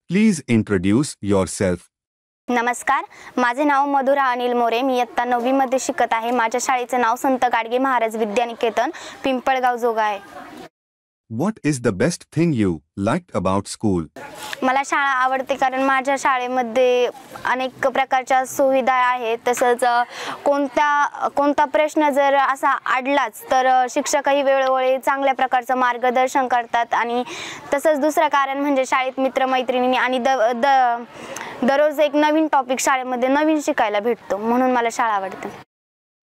Please introduce yourself. नमस्कार, माझे नाव मधुरा अनिल मोरे. मी इयत्ता 9वी मध्ये शिकत आहे. माझ्या शाळेचे नाव संत गाडगे महाराज विद्यानिकेतन पिंपळगाव जोगा आहे. What is the best thing you liked about school? मला शाळा आवडते कारण माझ्या शाळेमध्ये अनेक प्रकारच्या सुविधा आहेत. तसंच कोणता प्रश्न जर असा अडलाच तर शिक्षकही वेळोवेळी चांगल्या प्रकारचं मार्गदर्शन करतात. आणि तसंच दुसरं कारण म्हणजे शाळेत मित्रमैत्रिणी आणि दररोज एक नवीन टॉपिक शाळेमध्ये नवीन शिकायला भेटतो, म्हणून मला शाळा आवडते.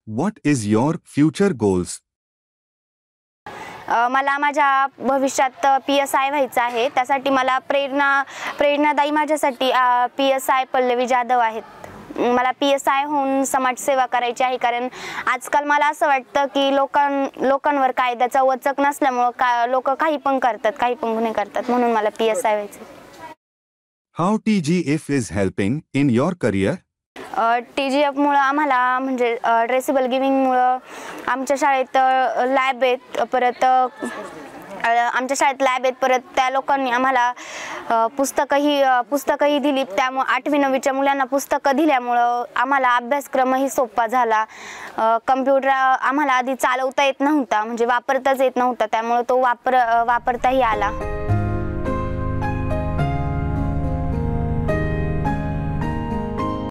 What is your future goals? मला माझ्या भविष्यात PSI व्हायचं आहे. त्यासाठी मला प्रेरणादायी माझ्यासाठी PSI पल्लवी जाधव आहेत. मला PSI होऊन समाजसेवा करायची आहे. कारण आजकाल मला असं वाटतं की लोकांवर कायद्याचा वचक नसल्यामुळे लोक काही पण करतात, काही पण गुन्हे करतात, म्हणून मला PSI व्हायचं. How TGF is helping in your career? TGF मुळे आम्हाला म्हणजे ट्रेसेबल गिविंगमुळं आमच्या शाळेत लॅब आहेत. परत आमच्या शाळेत लॅब आहेत. परत त्या लोकांनी आम्हाला पुस्तकंही दिली. त्यामुळे 8वी 9वीच्या मुलांना पुस्तकं दिल्यामुळं आम्हाला अभ्यासक्रमही सोपा झाला. कम्प्युटर आम्हाला आधी चालवता येत नव्हता, म्हणजे वापरताच येत नव्हता. त्यामुळे तो वापरताही आला.